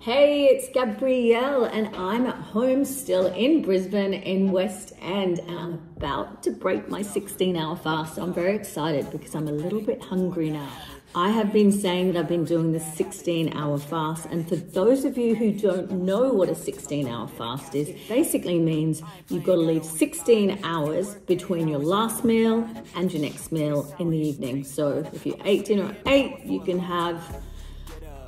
Hey, it's Gabrielle and I'm at home still in Brisbane in West End, and I'm about to break my 16-hour fast. So I'm very excited because I'm a little bit hungry now. I have been saying that I've been doing this 16-hour fast, and for those of you who don't know what a 16-hour fast is, it basically means you've got to leave 16 hours between your last meal and your next meal in the evening. So if you ate dinner at 8, you can have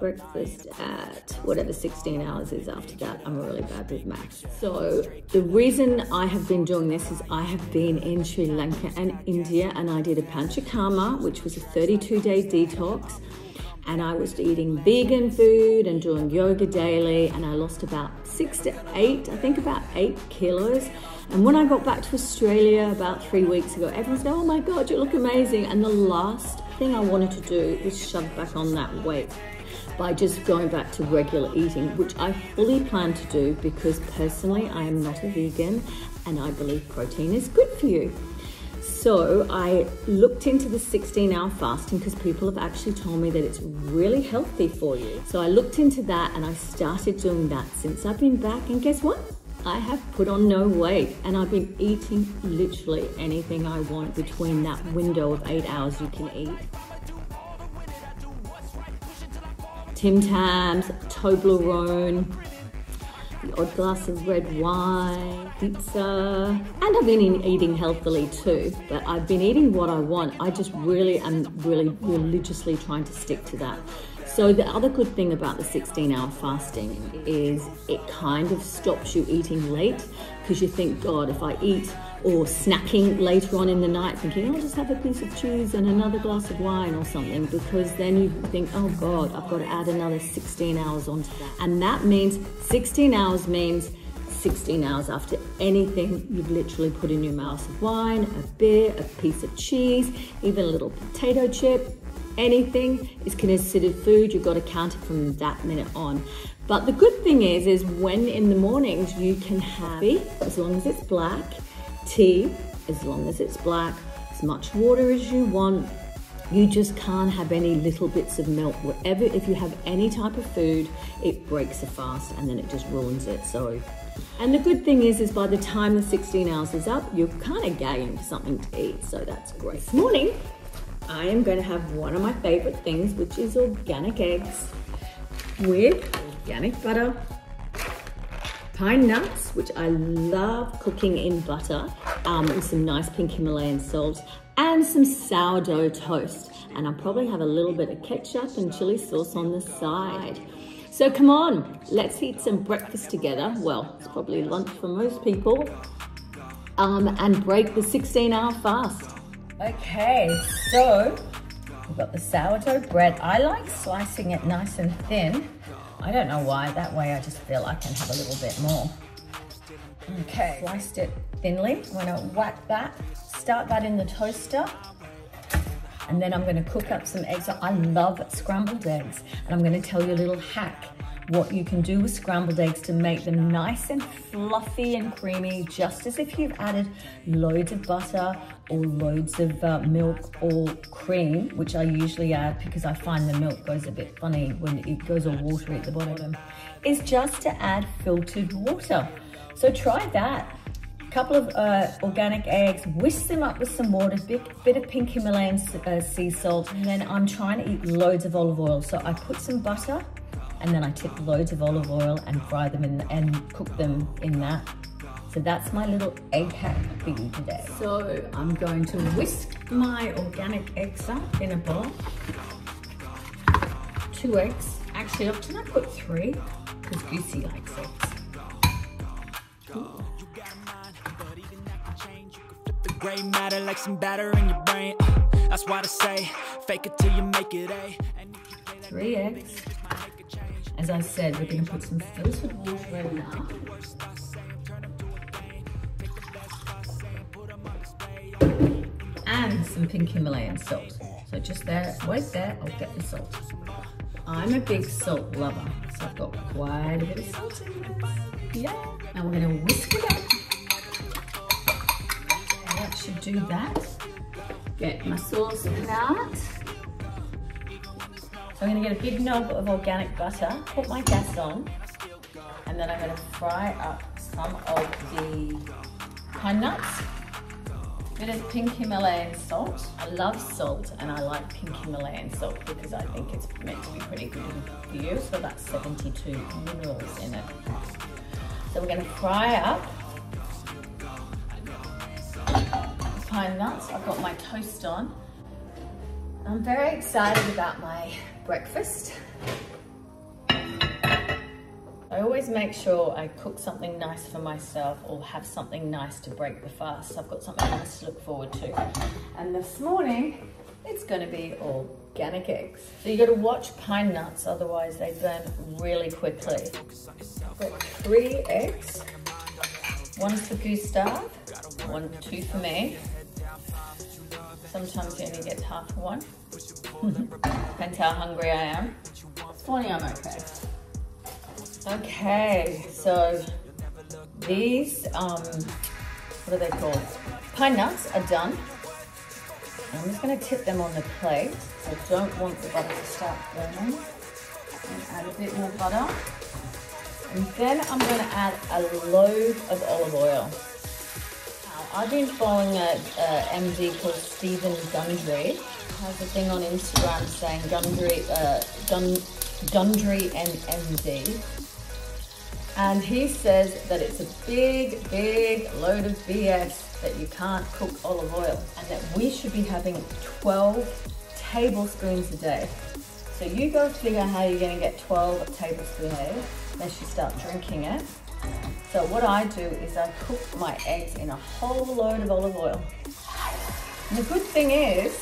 breakfast at whatever 16 hours is after that. I'm really bad with maths. So the reason I have been doing this is I have been in Sri Lanka and India, and I did a panchakarma, which was a 32-day detox, and I was eating vegan food and doing yoga daily, and I lost about 6 to 8, I think about 8 kilos. And when I got back to Australia about 3 weeks ago, everyone said, oh my God, you look amazing. And the last thing I wanted to do was shove back on that weight by just going back to regular eating, which I fully plan to do because personally I am not a vegan and I believe protein is good for you. So I looked into the 16-hour fasting because people have actually told me that it's really healthy for you. So I looked into that and I started doing that since I've been back, and guess what? I have put on no weight, and I've been eating literally anything I want between that window of 8 hours you can eat. Tim Tams, Toblerone, the odd glass of red wine, pizza, and I've been eating healthily too, but I've been eating what I want. I just really am religiously trying to stick to that. So the other good thing about the 16-hour fasting is it kind of stops you eating late, because you think, God, if I eat, or snacking later on in the night thinking, I'll just have a piece of cheese and another glass of wine or something, because then you think, oh God, I've got to add another 16 hours onto that. And that means 16 hours means 16 hours after anything you've literally put in your mouth. Wine, a beer, a piece of cheese, even a little potato chip, anything is considered food. You've got to count it from that minute on. But the good thing is when in the mornings you can have tea, as long as it's black, tea, as long as it's black, as much water as you want. You just can't have any little bits of milk. Whatever, if you have any type of food, it breaks the fast and then it just ruins it. So, and the good thing is by the time the 16 hours is up, you're kind of gagging for something to eat. So that's great. This morning, I am going to have one of my favorite things, which is organic eggs with organic butter, pine nuts, which I love cooking in butter, with some nice pink Himalayan salt, and some sourdough toast. And I'll probably have a little bit of ketchup and chili sauce on the side. So come on, let's eat some breakfast together. Well, it's probably lunch for most people, and break the 16-hour fast. Okay, so we've got the sourdough bread. I like slicing it nice and thin. I don't know why, that way I just feel I can have a little bit more. Okay, sliced it thinly. I'm gonna whack that, start that in the toaster, and then I'm gonna cook up some eggs. I love scrambled eggs, and I'm gonna tell you a little hack what you can do with scrambled eggs to make them nice and fluffy and creamy, just as if you've added loads of butter or loads of milk or cream, which I usually add because I find the milk goes a bit funny when it goes all watery at the bottom, is just to add filtered water. So try that. A couple of organic eggs, whisk them up with some water, bit of pink Himalayan sea salt, and then I'm trying to eat loads of olive oil. So I put some butter, and then I tip loads of olive oil and fry them and cook them in that. So that's my little egg hack for you today. So I'm going to whisk my organic eggs up in a bowl. 2 eggs. Actually, often I put 3 because Goosey likes eggs. Gray matter like some batter in your brain. That's why I say, fake it till you make it A. 3 eggs. As I said, we're going to put some filtered water in now. And some pink Himalayan salt. So just there, wait there, I'll get the salt. I'm a big salt lover, so I've got quite a bit of salt in this. Yeah. Now we're going to whisk it up. That should do that. Get my sauce out. I'm gonna get a big knob of organic butter, put my gas on, and then I'm gonna fry up some of the pine nuts. Bit of pink Himalayan salt. I love salt and I like pink Himalayan salt because I think it's meant to be pretty good for you. So that's 72 minerals in it. So we're gonna fry up the pine nuts. I've got my toast on. I'm very excited about my breakfast. I always make sure I cook something nice for myself or have something nice to break the fast. I've got something nice to look forward to. And this morning, it's gonna be organic eggs. So you gotta watch pine nuts, otherwise they burn really quickly. I've got 3 eggs. 1 for Gustav, 2 for me. Sometimes he only gets half of one. Depends how hungry I am. This morning I'm okay. Okay, so these, what are they called? Pine nuts are done. I'm just gonna tip them on the plate. I don't want the butter to start burning. And add a bit more butter. And then I'm gonna add a load of olive oil. Now, I've been following a MD called Stephen Gundry. He has a thing on Instagram saying Gundry and MD. And he says that it's a big, big load of BS that you can't cook olive oil and that we should be having 12 tablespoons a day. So you go figure how you're gonna get 12 tablespoons a day unless you start drinking it. So what I do is I cook my eggs in a whole load of olive oil. And the good thing is,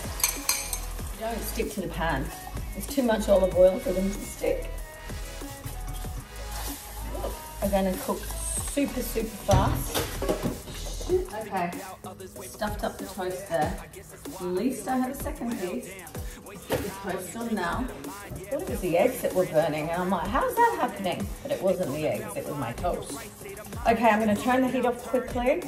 you don't stick to the pan. There's too much olive oil for them to stick. I'm gonna cook super, super fast. Okay, stuffed up the toast there. At least I have a second piece. Put the toast on now. I thought it was the eggs that were burning, and I'm like, how's that happening? But it wasn't the eggs, it was my toast. Okay, I'm gonna turn the heat off quickly.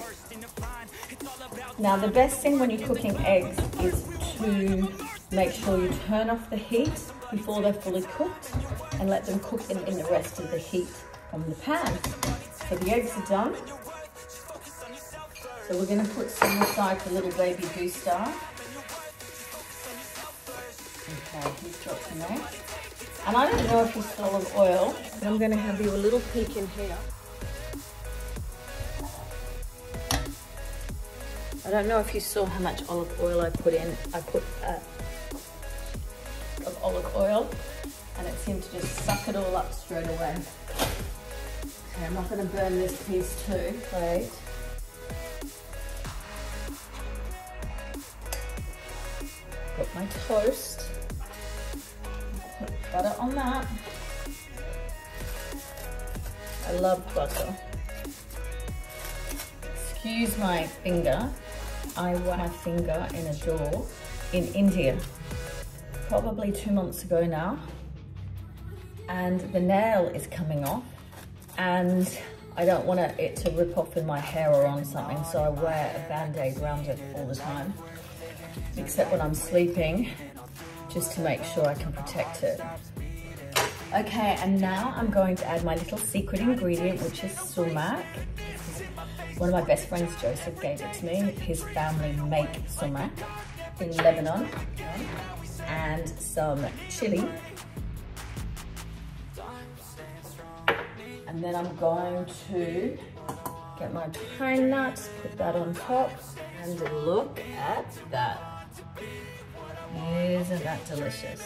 Now, the best thing when you're cooking eggs is to make sure you turn off the heat before they're fully cooked and let them cook in the rest of the heat from the pan. So the eggs are done. So we're going to put some aside for little baby Gustav. Okay, he's dropped some eggs. And I don't know if he's full of oil, but I'm going to have you a little peek in here. I don't know if you saw how much olive oil I put in. I put of olive oil, and it seemed to just suck it all up straight away. Okay, I'm not going to burn this piece too. Wait. Got my toast. Put butter on that. I love butter. Excuse my finger. I whacked my finger in a door in India, probably 2 months ago now, and the nail is coming off, and I don't want it to rip off in my hair or on something, so I wear a band-aid around it all the time, except when I'm sleeping, just to make sure I can protect it. Okay, and now I'm going to add my little secret ingredient, which is sumac. One of my best friends, Joseph, gave it to me. His family make sumac in Lebanon. And some chili. And then I'm going to get my pine nuts, put that on top, and look at that. Isn't that delicious?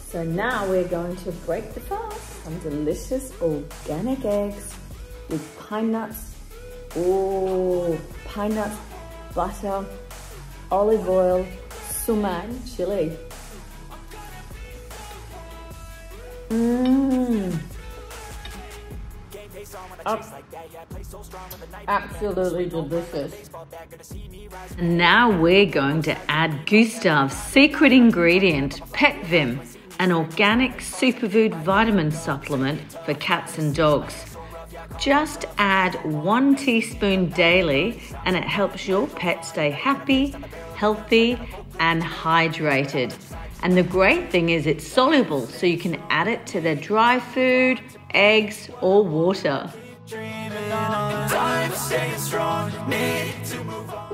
So now we're going to break the fast. Some delicious organic eggs with pine nuts. Oh, pine nuts, butter, olive oil, sumac, chili. Absolutely delicious. And now we're going to add Gustav's secret ingredient, Pet Vim, an organic superfood vitamin supplement for cats and dogs. Just add 1 teaspoon daily and it helps your pet stay happy, healthy and hydrated. And the great thing is it's soluble, so you can add it to their dry food, eggs or water.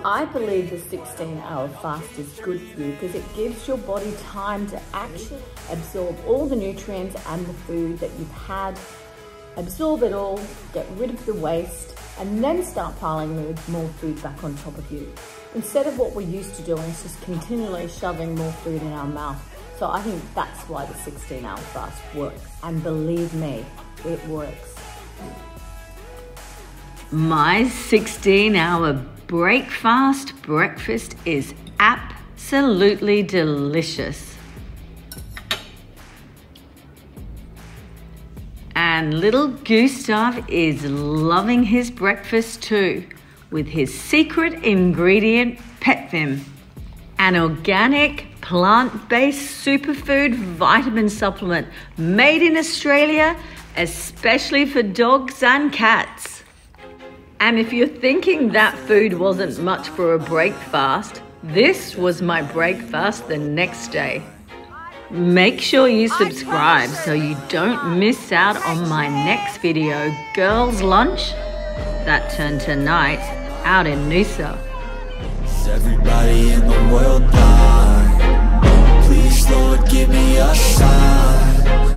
I believe the 16-hour fast is good for you because it gives your body time to actually absorb all the nutrients and the food that you've had, absorb it all, get rid of the waste, and then start piling more food back on top of you. Instead of what we're used to doing is just continually shoving more food in our mouth. So I think that's why the 16-hour fast works. And believe me, it works. My 16-hour breakfast is absolutely delicious. And little Gustav is loving his breakfast too, with his secret ingredient, PetVim, an organic plant-based superfood vitamin supplement made in Australia, especially for dogs and cats. And if you're thinking that food wasn't much for a breakfast, this was my breakfast the next day. Make sure you subscribe so you don't miss out on my next video, Girls Lunch, that turned to night, out in Noosa. Is everybody in the world blind? Please, Lord, give me a sign.